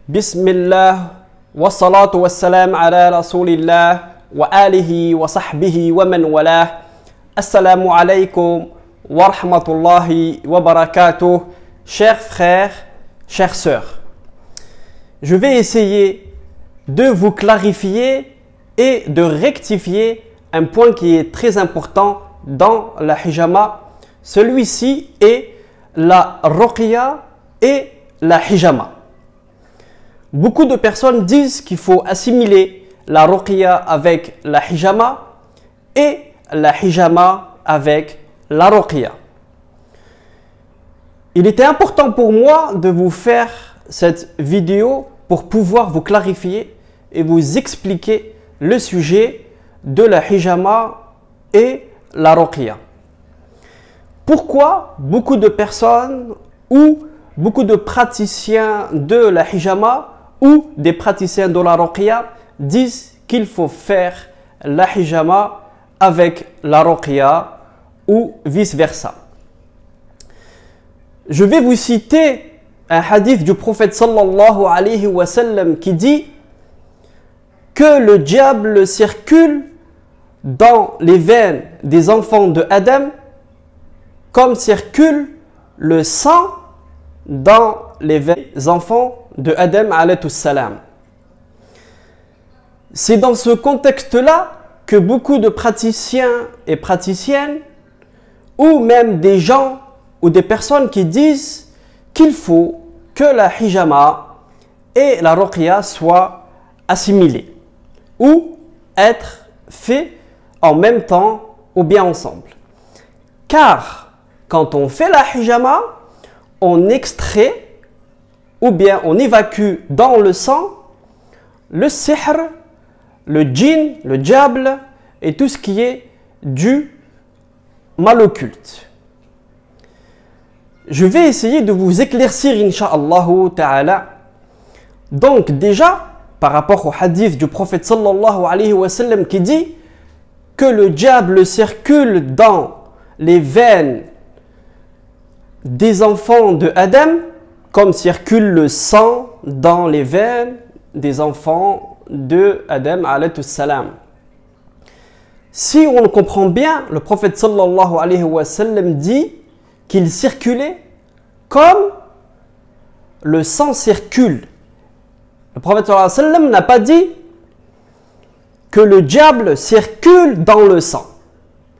Bismillah, wa salatu wa salam ala rasulillah, wa alihi wa sahbihi wa man walah. Assalamu alaikum wa rahmatullahi wa barakatuh. Chers frères, chères sœurs, je vais essayer de vous clarifier et de rectifier un point qui est très important dans la hijama. Celui-ci est la ruqya et la hijama. Beaucoup de personnes disent qu'il faut assimiler la ruqya avec la hijama et la hijama avec la ruqya. Il était important pour moi de vous faire cette vidéo pour pouvoir vous clarifier et vous expliquer le sujet de la hijama et la ruqya. Pourquoi beaucoup de personnes ou beaucoup de praticiens de la hijama ou des praticiens de la ruqya disent qu'il faut faire la hijama avec la ruqya ou vice-versa? Je vais vous citer un hadith du prophète sallallahu alayhi wa sallam qui dit que le diable circule dans les veines des enfants de Adam comme circule le sang dans les veines des enfants de Adam alayhi salam. C'est dans ce contexte-là que beaucoup de praticiens et praticiennes ou même des gens ou des personnes qui disent qu'il faut que la hijama et la ruqya soient assimilées ou être fait en même temps ou bien ensemble. Car quand on fait la hijama, on extrait ou bien on évacue dans le sang le sihr, le djinn, le diable et tout ce qui est du mal occulte. Je vais essayer de vous éclaircir, incha'Allah ta'ala. Donc déjà, par rapport au hadith du prophète sallallahu alayhi wa sallam qui dit que le diable circule dans les veines des enfants de Adam comme circule le sang dans les veines des enfants de Adam alayhi salam. Si on le comprend bien, le prophète sallallahu alayhi wa sallam dit qu'il circulait comme le sang circule. Le prophète sallallahu alayhi wa sallam n'a pas dit que le diable circule dans le sang.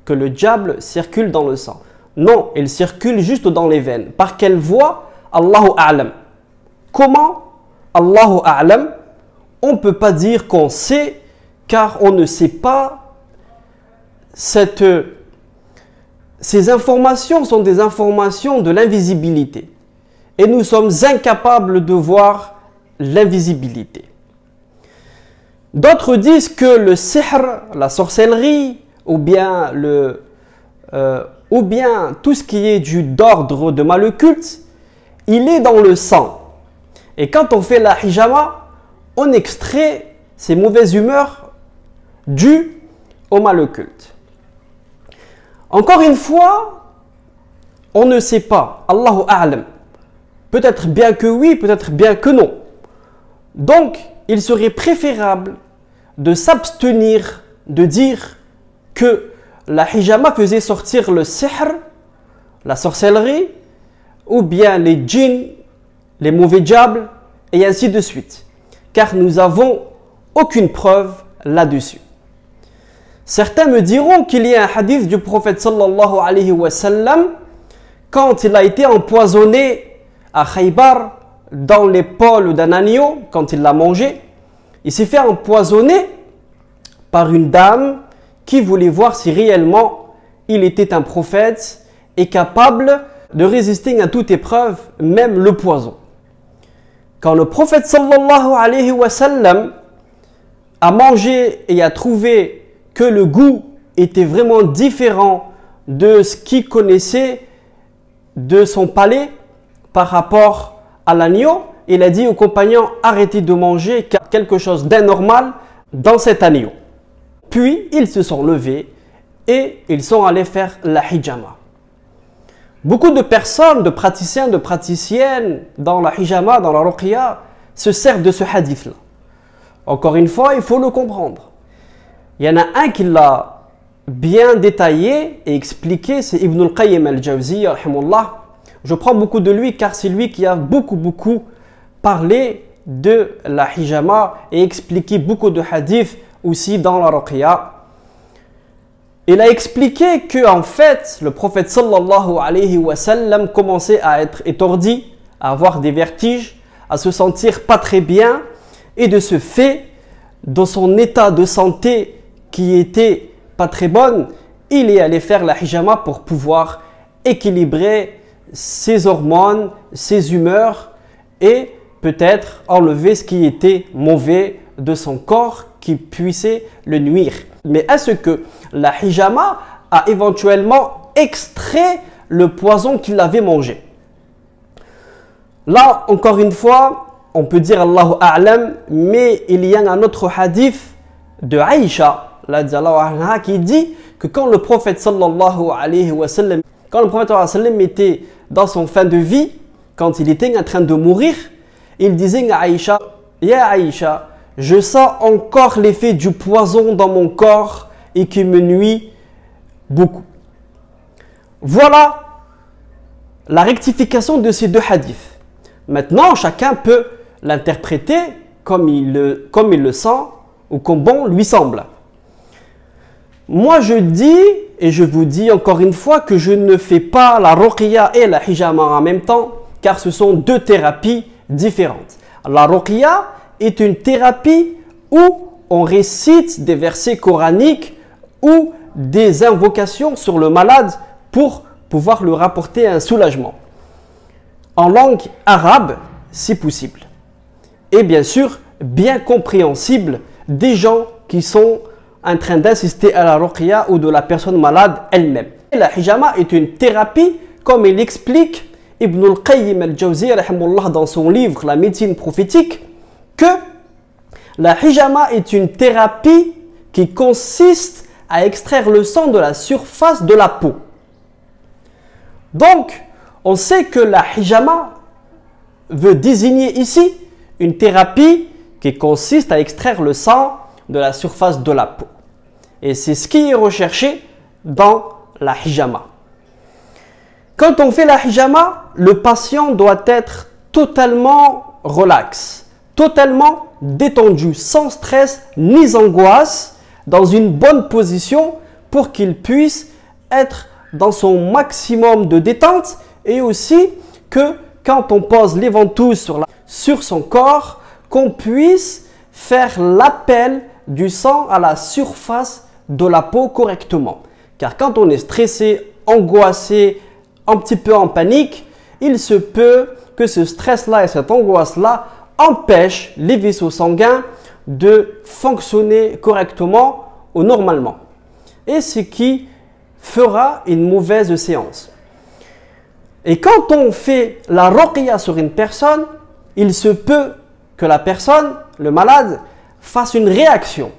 Que le diable circule dans le sang. Non, il circule juste dans les veines. Par quelle voie? Allahu a'lam. Comment? Allahu a'lam. On ne peut pas dire qu'on sait, car on ne sait pas. Ces informations sont des informations de l'invisibilité. Et nous sommes incapables de voir l'invisibilité. D'autres disent que le sihr, la sorcellerie, ou bien tout ce qui est d'ordre de mal occulte, il est dans le sang. Et quand on fait la hijama, on extrait ces mauvaises humeurs dues au mal occulte. Encore une fois, on ne sait pas. Allahu a'lam. Peut-être bien que oui, peut-être bien que non. Donc, il serait préférable de s'abstenir de dire que la hijama faisait sortir le sihr, la sorcellerie, ou bien les djinns, les mauvais diables, et ainsi de suite. Car nous n'avons aucune preuve là-dessus. Certains me diront qu'il y a un hadith du prophète sallallahu alayhi wa sallam quand il a été empoisonné à Khaybar dans l'épaule d'un agneau, quand il l'a mangé. Il s'est fait empoisonner par une dame qui voulait voir si réellement il était un prophète et capable de résister à toute épreuve, même le poison. Quand le prophète sallallahu alayhi wa sallam a mangé et a trouvé que le goût était vraiment différent de ce qu'il connaissait de son palais par rapport à l'agneau, il a dit aux compagnons: arrêtez de manger car quelque chose d'anormal dans cet agneau. Puis ils se sont levés et ils sont allés faire la hijama. Beaucoup de personnes, de praticiens, de praticiennes dans la hijama, dans la ruqya, se servent de ce hadith-là. Encore une fois, il faut le comprendre. Il y en a un qui l'a bien détaillé et expliqué, c'est Ibn al-Qayyim al-Jawziyya, rahimahullah. Je prends beaucoup de lui car c'est lui qui a beaucoup parlé de la hijama et expliqué beaucoup de hadiths aussi dans la ruqya. Il a expliqué que en fait, le prophète sallallahu alayhi wa sallam commençait à être étourdi, à avoir des vertiges, à se sentir pas très bien, et de ce fait, dans son état de santé qui était pas très bonne, il est allé faire la hijama pour pouvoir équilibrer ses hormones, ses humeurs et peut-être enlever ce qui était mauvais de son corps qui puissait le nuire. Mais est-ce que la hijama a éventuellement extrait le poison qu'il avait mangé? Là, encore une fois, on peut dire Allahu A'lam, mais il y a un autre hadith de Aïcha qui dit que quand le prophète sallallahu alayhi wa sallam, était dans son fin de vie, quand il était en train de mourir, il disait à Aïcha, Ya Aïcha, je sens encore l'effet du poison dans mon corps et qui me nuit beaucoup. Voilà la rectification de ces deux hadiths. Maintenant, chacun peut l'interpréter comme il le sent ou comme bon lui semble. Moi, je dis, et je vous dis encore une fois, que je ne fais pas la ruqya et la hijama en même temps, car ce sont deux thérapies différentes. La ruqya est une thérapie où on récite des versets coraniques ou des invocations sur le malade pour pouvoir lui rapporter un soulagement. En langue arabe, si possible. Et bien sûr, bien compréhensible des gens qui sont en train d'assister à la ruqya ou de la personne malade elle-même. La hijama est une thérapie, comme il explique Ibn al-Qayyim al-Jawziyya dans son livre La médecine prophétique, que la hijama est une thérapie qui consiste à extraire le sang de la surface de la peau. Donc, on sait que la hijama veut désigner ici une thérapie qui consiste à extraire le sang de la surface de la peau. Et c'est ce qui est recherché dans la hijama. Quand on fait la hijama, le patient doit être totalement relax, totalement détendu, sans stress ni angoisse, dans une bonne position pour qu'il puisse être dans son maximum de détente et aussi que quand on pose les ventouses sur son corps, qu'on puisse faire l'appel du sang à la surface de la peau correctement. Car quand on est stressé, angoissé, un petit peu en panique, il se peut que ce stress-là et cette angoisse-là empêchent les vaisseaux sanguins de fonctionner correctement ou normalement. Et ce qui fera une mauvaise séance. Et quand on fait la ruqya sur une personne, il se peut que la personne, le malade, fasse une réaction.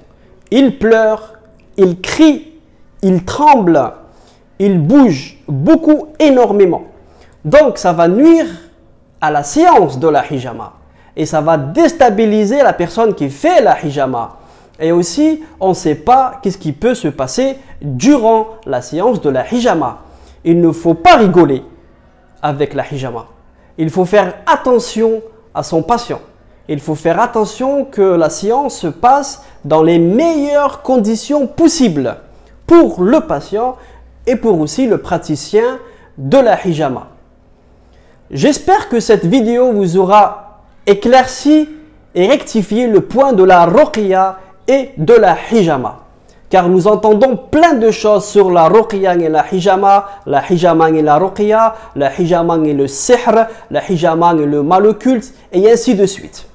Il pleure, il crie, il tremble, il bouge beaucoup, énormément. Donc ça va nuire à la séance de la hijama. Et ça va déstabiliser la personne qui fait la hijama. Et aussi, on ne sait pas qu'est-ce qui peut se passer durant la séance de la hijama. Il ne faut pas rigoler avec la hijama. Il faut faire attention à son patient. Il faut faire attention que la séance se passe dans les meilleures conditions possibles pour le patient et pour aussi le praticien de la hijama. J'espère que cette vidéo vous aura éclairci et rectifié le point de la ruqya et de la hijama. Car nous entendons plein de choses sur la ruqya et la hijama et la ruqya, la hijama et le sihr, la hijama et le mal occulte, et ainsi de suite.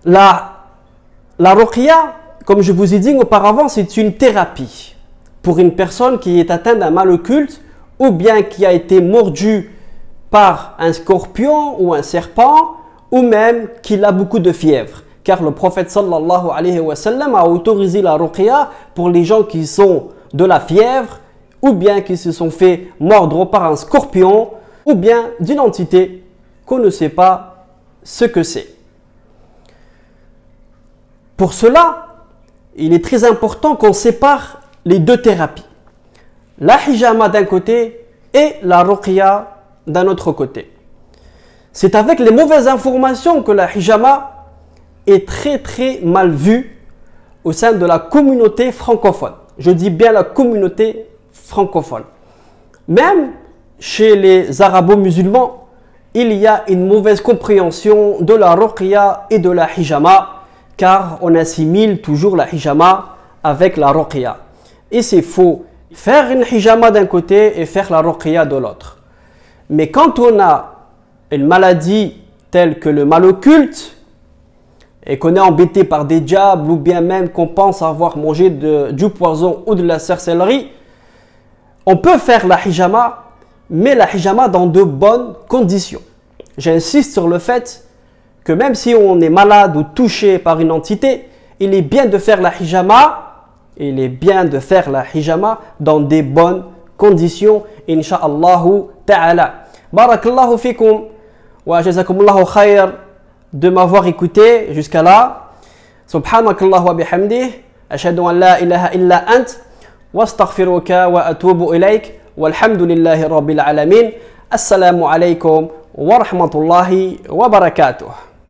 La ruqya, comme je vous ai dit auparavant, c'est une thérapie pour une personne qui est atteinte d'un mal occulte ou bien qui a été mordue par un scorpion ou un serpent ou même qu'il a beaucoup de fièvre. Car le prophète sallallahu alayhi wa sallam a autorisé la ruqya pour les gens qui sont de la fièvre ou bien qui se sont fait mordre par un scorpion ou bien d'une entité qu'on ne sait pas ce que c'est. Pour cela, il est très important qu'on sépare les deux thérapies. La hijama d'un côté et la ruqya d'un autre côté. C'est avec les mauvaises informations que la hijama est très mal vue au sein de la communauté francophone. Je dis bien la communauté francophone. Même chez les arabo-musulmans, il y a une mauvaise compréhension de la ruqya et de la hijama, car on assimile toujours la hijama avec la ruqya. Et c'est faux. Faire une hijama d'un côté et faire la ruqya de l'autre. Mais quand on a une maladie telle que le mal occulte, et qu'on est embêté par des diables, ou bien même qu'on pense avoir mangé du poison ou de la sorcellerie, on peut faire la hijama, mais la hijama dans de bonnes conditions. J'insiste sur le fait que même si on est malade ou touché par une entité, il est bien de faire la hijama, dans des bonnes conditions, incha'Allahu ta'ala. Barakallahu fikum wa jazakumullahu khayr de m'avoir écouté jusqu'à là. Subhanakallahu wa bihamdih, ashhadu an la ilaha illa ant, wa astaghfiruka wa atubu ilayk, walhamdulillahi rabbil alamin. Assalamu alaykum wa rahmatullahi wa barakatuh.